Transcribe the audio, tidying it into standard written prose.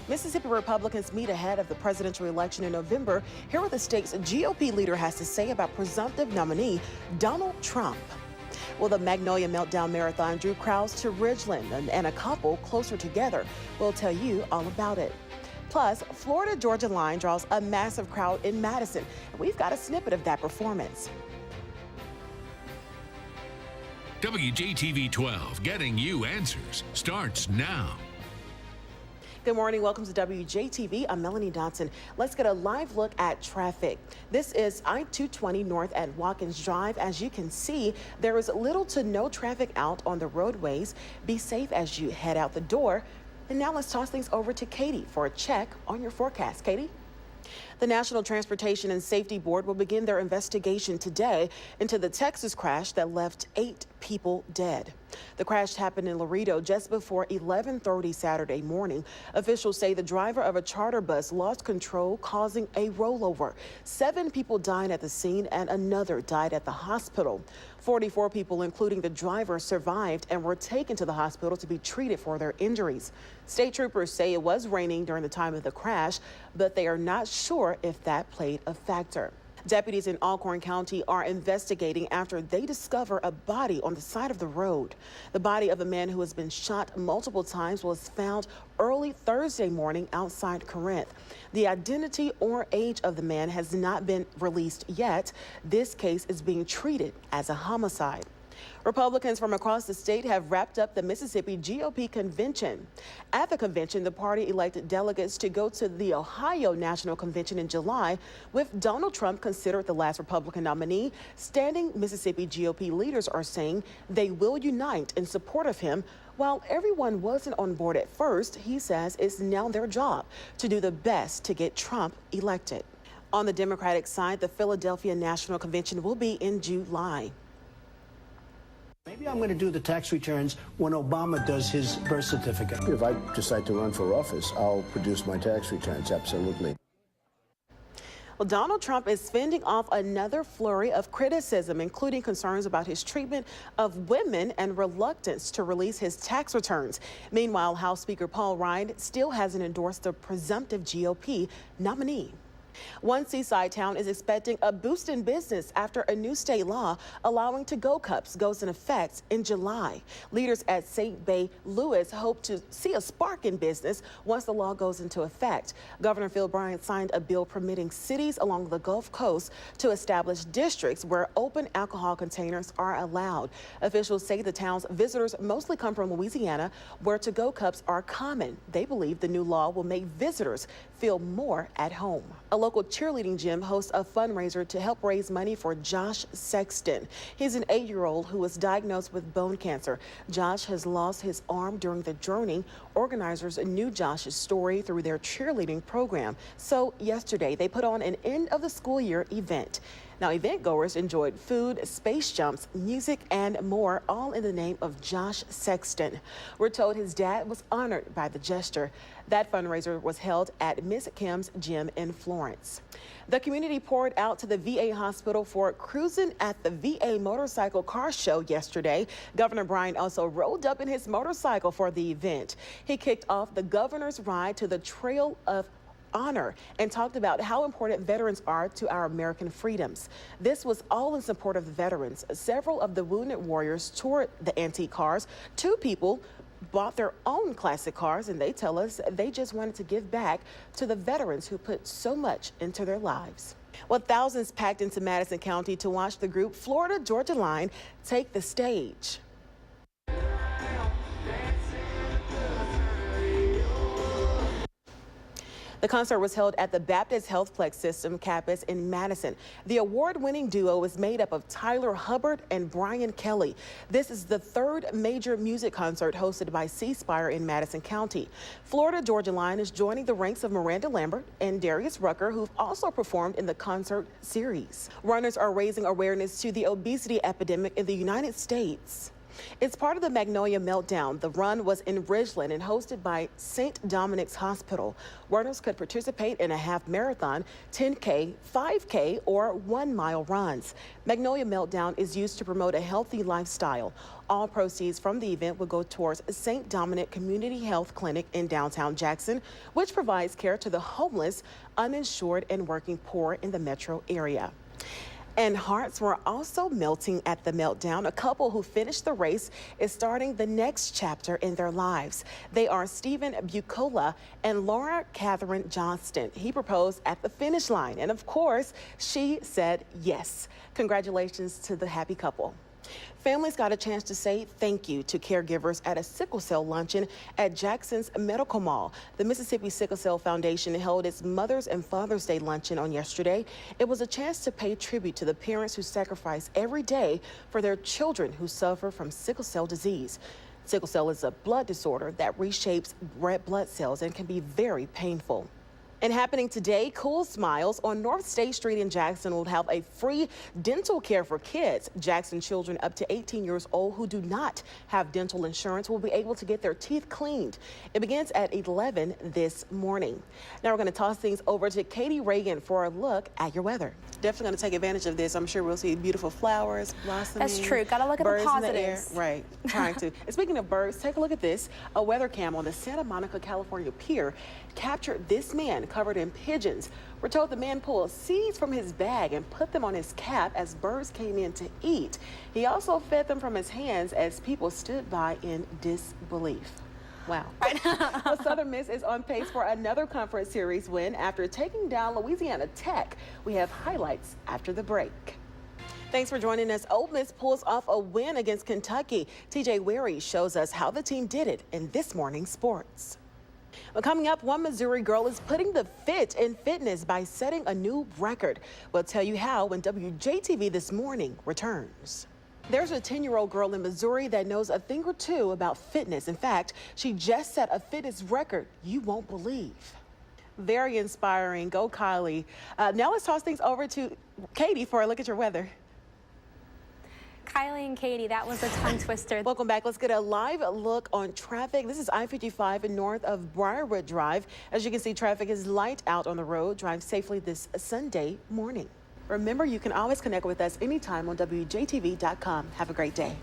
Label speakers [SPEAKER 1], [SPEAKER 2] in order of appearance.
[SPEAKER 1] Mississippi Republicans meet ahead of the presidential election in November. Here what the state's GOP leader has to say about presumptive nominee Donald Trump. Well, the Magnolia Meltdown Marathon drew crowds to Ridgeland and a couple closer together. We'll tell you all about it. Plus, Florida-Georgia line draws a massive crowd in Madison. And we've got a snippet of that performance.
[SPEAKER 2] WJTV 12, getting you answers, starts now.
[SPEAKER 1] Good morning. Welcome to WJTV. I'm Melanie Dotson. Let's get a live look at traffic. This is I-220 north at Watkins Drive. As you can see, there is little to no traffic out on the roadways. Be safe as you head out the door. And now let's toss things over to Katie for a check on your forecast. Katie? The National Transportation and Safety Board will begin their investigation today into the Texas crash that left 8 people dead. The crash happened in Laredo just before 11:30 Saturday morning. Officials say the driver of a charter bus lost control, causing a rollover. 7 people died at the scene and another died at the hospital. 44 people, including the driver, survived and were taken to the hospital to be treated for their injuries. State troopers say it was raining during the time of the crash, but they are not sure if that played a factor. Deputies in Alcorn County are investigating after they discover a body on the side of the road. The body of a man who has been shot multiple times was found early Thursday morning outside Corinth. The identity or age of the man has not been released yet. This case is being treated as a homicide. Republicans from across the state have wrapped up the Mississippi GOP convention. At the convention, the party elected delegates to go to the Ohio National Convention in July. With Donald Trump considered the last Republican nominee, standing Mississippi GOP leaders are saying they will unite in support of him. While everyone wasn't on board at first, he says it's now their job to do the best to get Trump elected. On the Democratic side, the Philadelphia National Convention will be in July.
[SPEAKER 3] Maybe I'm going to do the tax returns when Obama does his birth certificate.
[SPEAKER 4] If I decide to run for office, I'll produce my tax returns, absolutely.
[SPEAKER 1] Well, Donald Trump is fending off another flurry of criticism, including concerns about his treatment of women and reluctance to release his tax returns. Meanwhile, House Speaker Paul Ryan still hasn't endorsed the presumptive GOP nominee. One seaside town is expecting a boost in business after a new state law allowing to-go cups goes in effect in July. Leaders at St. Bay Louis hope to see a spark in business once the law goes into effect. Governor Phil Bryant signed a bill permitting cities along the Gulf Coast to establish districts where open alcohol containers are allowed. Officials say the town's visitors mostly come from Louisiana, where to-go cups are common. They believe the new law will make visitors feel more at home. A local cheerleading gym hosts a fundraiser to help raise money for Josh Sexton. He's an 8-year-old who was diagnosed with bone cancer. Josh has lost his arm during the journey. Organizers knew Josh's story through their cheerleading program. So yesterday they put on an end of the school year event. Now, event goers enjoyed food, space jumps, music, and more, all in the name of Josh Sexton. We're told his dad was honored by the gesture. That fundraiser was held at Miss Kim's gym in Florence. The community poured out to the VA hospital for cruising at the VA Motorcycle Car Show yesterday. Governor Bryant also rode up in his motorcycle for the event. He kicked off the governor's ride to the Trail of Honor and talked about how important veterans are to our American freedoms. This was all in support of the veterans. Several of the wounded warriors toured the antique cars. 2 people bought their own classic cars, and they tell us they just wanted to give back to the veterans who put so much into their lives. Well, thousands packed into Madison County to watch the group Florida-Georgia Line take the stage. The concert was held at the Baptist Healthplex System campus in Madison. The award-winning duo is made up of Tyler Hubbard and Brian Kelly. This is the 3rd major music concert hosted by C Spire in Madison County. Florida-Georgia Line is joining the ranks of Miranda Lambert and Darius Rucker, who've also performed in the concert series. Runners are raising awareness to the obesity epidemic in the United States. It's part of the Magnolia Meltdown. The run was in Ridgeland and hosted by St. Dominic's Hospital. Runners could participate in a half marathon, 10K, 5K, or 1 mile runs. Magnolia Meltdown is used to promote a healthy lifestyle. All proceeds from the event will go towards St. Dominic Community Health Clinic in downtown Jackson, which provides care to the homeless, uninsured, and working poor in the metro area. And hearts were also melting at the Meltdown. A couple who finished the race is starting the next chapter in their lives. They are Stephen Bucola and Laura Catherine Johnston. He proposed at the finish line, and of course, she said yes. Congratulations to the happy couple. Families got a chance to say thank you to caregivers at a sickle cell luncheon at Jackson's Medical Mall. The Mississippi Sickle Cell Foundation held its Mother's and Father's Day luncheon on yesterday. It was a chance to pay tribute to the parents who sacrifice every day for their children who suffer from sickle cell disease. Sickle cell is a blood disorder that reshapes red blood cells and can be very painful. And happening today, Cool Smiles on North State Street in Jackson will have a free dental care for kids. Jackson children up to 18 years old who do not have dental insurance will be able to get their teeth cleaned. It begins at 11 this morning. Now we're going to toss things over to Katie Reagan for a look at your weather. Definitely going to take advantage of this. I'm sure we'll see beautiful flowers blossoming.
[SPEAKER 5] That's true. Got to look at the positives.
[SPEAKER 1] Right, trying to. And speaking of birds, take a look at this. A weather cam on the Santa Monica, California pier captured this man covered in pigeons. We're told the man pulled seeds from his bag and put them on his cap as birds came in to eat. He also fed them from his hands as people stood by in disbelief. Wow. Well, Southern Miss is on pace for another conference series win after taking down Louisiana Tech. We have highlights after the break. Thanks for joining us. Ole Miss pulls off a win against Kentucky. TJ Weary shows us how the team did it in this morning's sports. Well, coming up, one Missouri girl is putting the fit in fitness by setting a new record. We'll tell you how when WJTV This Morning returns. There's a 10-year-old girl in Missouri that knows a thing or two about fitness. In fact, she just set a fitness record you won't believe. Very inspiring. Go, Kylie. Now let's toss things over to Katie for a look at your weather.
[SPEAKER 5] Kylie and Katie, that was a tongue twister.
[SPEAKER 1] Welcome back. Let's get a live look on traffic. This is I-55 north of Briarwood Drive. As you can see, traffic is light out on the road. Drive safely this Sunday morning. Remember, you can always connect with us anytime on WJTV.com. Have a great day.